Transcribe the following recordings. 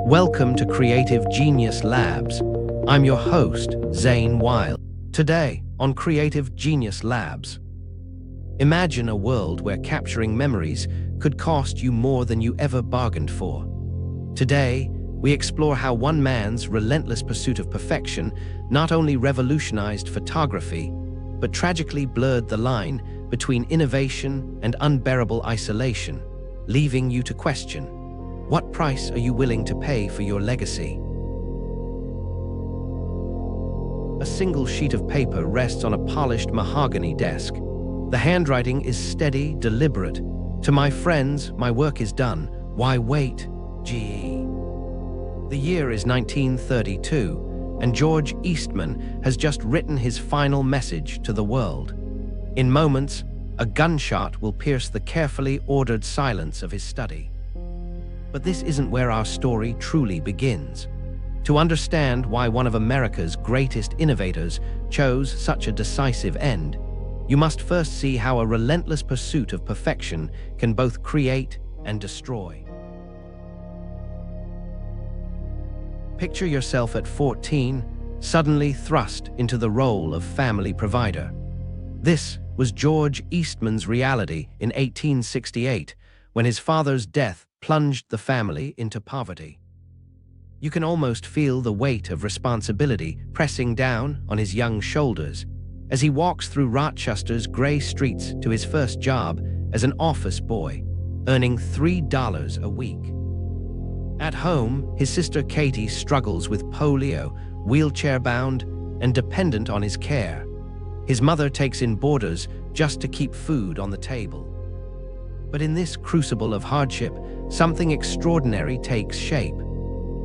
Welcome to Creative Genius Labs. I'm your host, Zane Wild. Today, on Creative Genius Labs, imagine a world where capturing memories could cost you more than you ever bargained for. Today, we explore how one man's relentless pursuit of perfection not only revolutionized photography, but tragically blurred the line between innovation and unbearable isolation, leaving you to question, what price are you willing to pay for your legacy? A single sheet of paper rests on a polished mahogany desk. The handwriting is steady, deliberate. To my friends, my work is done. Why wait? G.E. The year is 1932, and George Eastman has just written his final message to the world. In moments, a gunshot will pierce the carefully ordered silence of his study. But this isn't where our story truly begins. To understand why one of America's greatest innovators chose such a decisive end, you must first see how a relentless pursuit of perfection can both create and destroy. Picture yourself at 14, suddenly thrust into the role of family provider. This was George Eastman's reality in 1868, when his father's death plunged the family into poverty. You can almost feel the weight of responsibility pressing down on his young shoulders as he walks through Rochester's gray streets to his first job as an office boy, earning $3 a week. At home, his sister Katie struggles with polio, wheelchair-bound, and dependent on his care. His mother takes in boarders just to keep food on the table. But in this crucible of hardship, something extraordinary takes shape.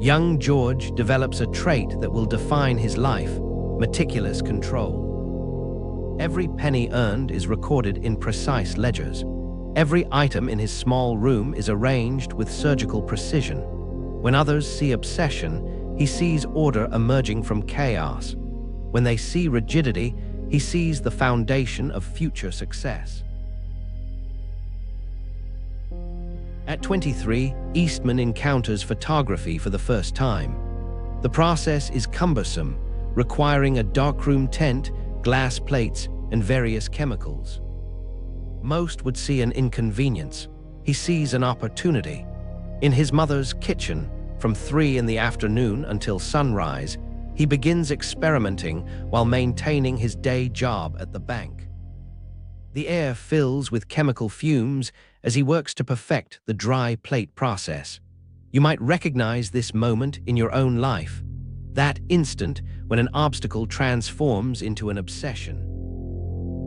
Young George develops a trait that will define his life: meticulous control. Every penny earned is recorded in precise ledgers. Every item in his small room is arranged with surgical precision. When others see obsession, he sees order emerging from chaos. When they see rigidity, he sees the foundation of future success. At 23, Eastman encounters photography for the first time. The process is cumbersome, requiring a darkroom tent, glass plates, and various chemicals. Most would see an inconvenience. He sees an opportunity. In his mother's kitchen, from 3 in the afternoon until sunrise, he begins experimenting while maintaining his day job at the bank. The air fills with chemical fumes as he works to perfect the dry plate process. You might recognize this moment in your own life, that instant when an obstacle transforms into an obsession.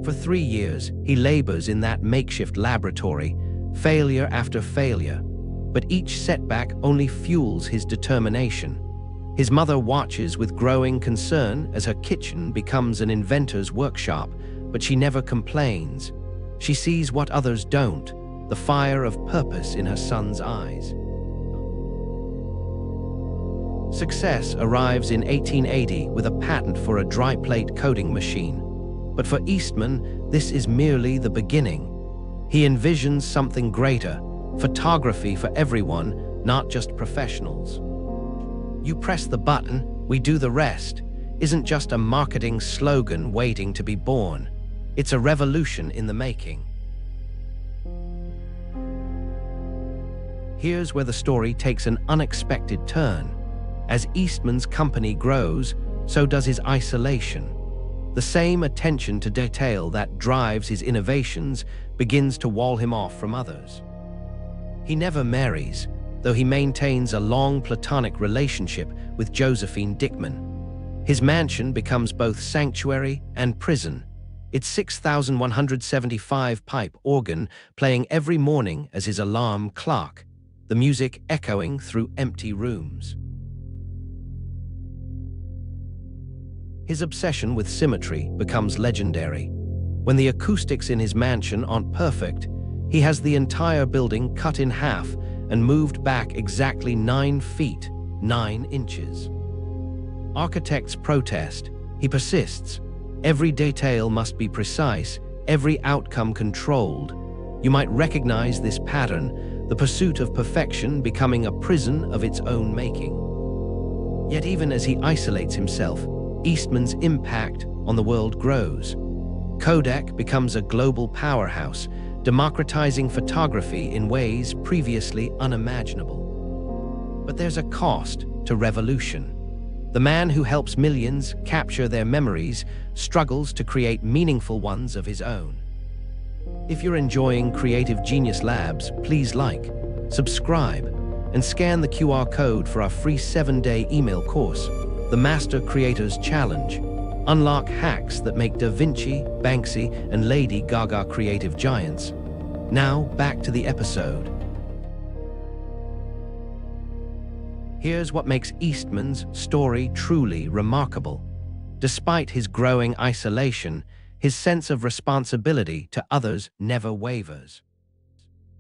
For 3 years, he labors in that makeshift laboratory, failure after failure, but each setback only fuels his determination. His mother watches with growing concern as her kitchen becomes an inventor's workshop, but she never complains. She sees what others don't, the fire of purpose in her son's eyes. Success arrives in 1880 with a patent for a dry plate coating machine. But for Eastman, this is merely the beginning. He envisions something greater, photography for everyone, not just professionals. "You press the button, we do the rest," isn't just a marketing slogan waiting to be born. It's a revolution in the making. Here's where the story takes an unexpected turn. As Eastman's company grows, so does his isolation. The same attention to detail that drives his innovations begins to wall him off from others. He never marries, though he maintains a long platonic relationship with Josephine Dickman. His mansion becomes both sanctuary and prison, its 6,175 pipe organ playing every morning as his alarm clock, the music echoing through empty rooms. His obsession with symmetry becomes legendary. When the acoustics in his mansion aren't perfect, he has the entire building cut in half and moved back exactly 9 feet, 9 inches. Architects protest. He persists. Every detail must be precise, every outcome controlled. You might recognize this pattern, the pursuit of perfection becoming a prison of its own making. Yet even as he isolates himself, Eastman's impact on the world grows. Kodak becomes a global powerhouse, democratizing photography in ways previously unimaginable. But there's a cost to revolution. The man who helps millions capture their memories struggles to create meaningful ones of his own. If you're enjoying Creative Genius Labs, please like, subscribe, and scan the QR code for our free 7-day email course, The Master Creators Challenge. Unlock hacks that make Da Vinci, Banksy, and Lady Gaga creative giants. Now, back to the episode. Here's what makes Eastman's story truly remarkable. Despite his growing isolation, his sense of responsibility to others never wavers.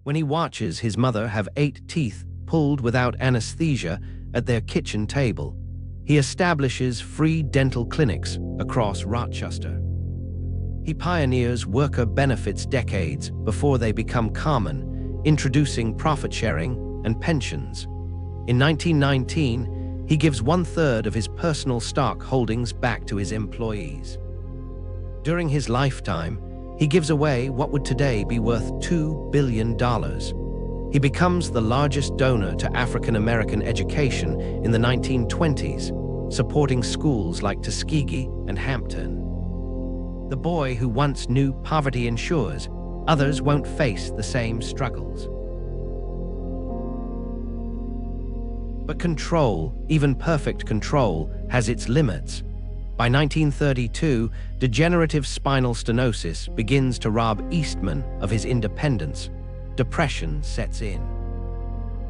When he watches his mother have 8 teeth pulled without anesthesia at their kitchen table, he establishes free dental clinics across Rochester. He pioneers worker benefits decades before they become common, introducing profit sharing and pensions. In 1919, he gives 1/3 of his personal stock holdings back to his employees. During his lifetime, he gives away what would today be worth $2 billion. He becomes the largest donor to African American education in the 1920s, supporting schools like Tuskegee and Hampton. The boy who once knew poverty ensures others won't face the same struggles. But control, even perfect control, has its limits. By 1932, degenerative spinal stenosis begins to rob Eastman of his independence. Depression sets in.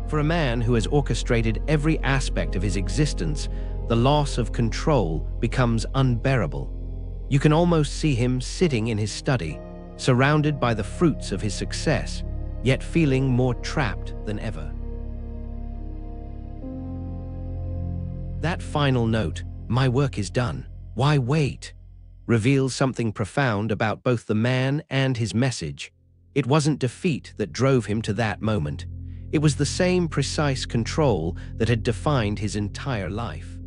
For a man who has orchestrated every aspect of his existence, the loss of control becomes unbearable. You can almost see him sitting in his study, surrounded by the fruits of his success, yet feeling more trapped than ever. That final note, "My work is done, why wait?" reveals something profound about both the man and his message. It wasn't defeat that drove him to that moment. It was the same precise control that had defined his entire life.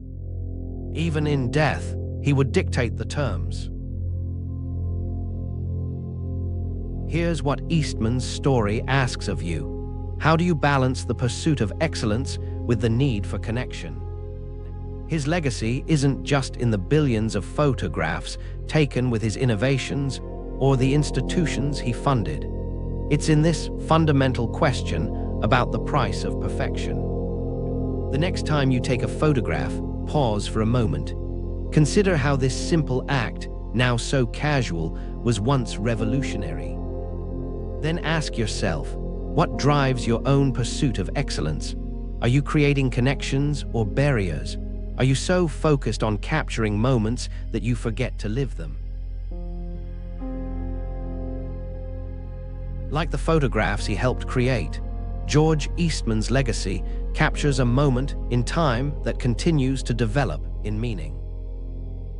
Even in death, he would dictate the terms. Here's what Eastman's story asks of you. How do you balance the pursuit of excellence with the need for connection? His legacy isn't just in the billions of photographs taken with his innovations or the institutions he funded. It's in this fundamental question about the price of perfection. The next time you take a photograph, pause for a moment. Consider how this simple act, now so casual, was once revolutionary. Then ask yourself, what drives your own pursuit of excellence? Are you creating connections or barriers? Are you so focused on capturing moments that you forget to live them? Like the photographs he helped create, George Eastman's legacy captures a moment in time that continues to develop in meaning.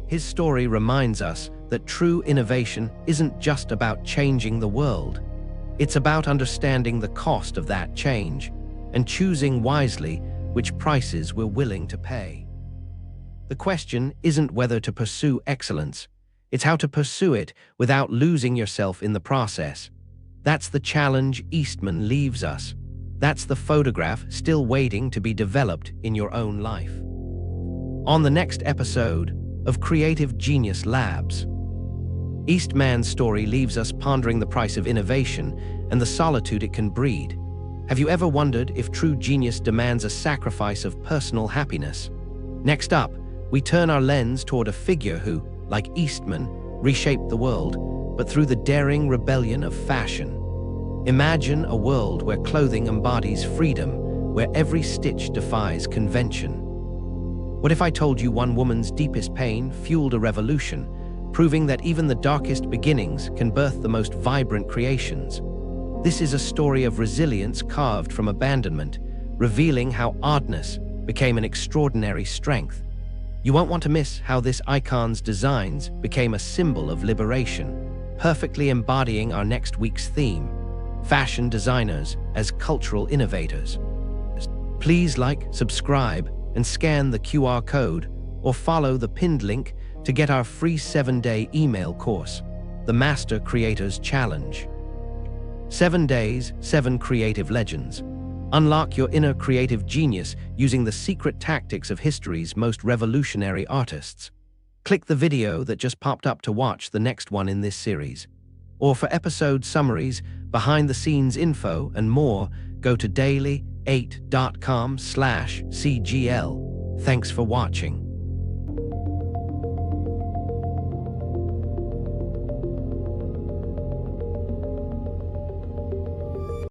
His story reminds us that true innovation isn't just about changing the world. It's about understanding the cost of that change and choosing wisely which prices we're willing to pay. The question isn't whether to pursue excellence, it's how to pursue it without losing yourself in the process. That's the challenge Eastman leaves us. That's the photograph still waiting to be developed in your own life. On the next episode of Creative Genius Labs, Eastman's story leaves us pondering the price of innovation and the solitude it can breed. Have you ever wondered if true genius demands a sacrifice of personal happiness? Next up, we turn our lens toward a figure who, like Eastman, reshaped the world, but through the daring rebellion of fashion. Imagine a world where clothing embodies freedom, where every stitch defies convention. What if I told you one woman's deepest pain fueled a revolution, proving that even the darkest beginnings can birth the most vibrant creations? This is a story of resilience carved from abandonment, revealing how oddness became an extraordinary strength. You won't want to miss how this icon's designs became a symbol of liberation, perfectly embodying our next week's theme. fashion designers as cultural innovators. Please like, subscribe, and scan the QR code or follow the pinned link to get our free 7-day email course, The Master Creators Challenge. 7 days, 7 creative legends. Unlock your inner creative genius using the secret tactics of history's most revolutionary artists. Click the video that just popped up to watch the next one in this series. Or for episode summaries, behind-the-scenes info, and more, go to daily8.com/CGL. Thanks for watching.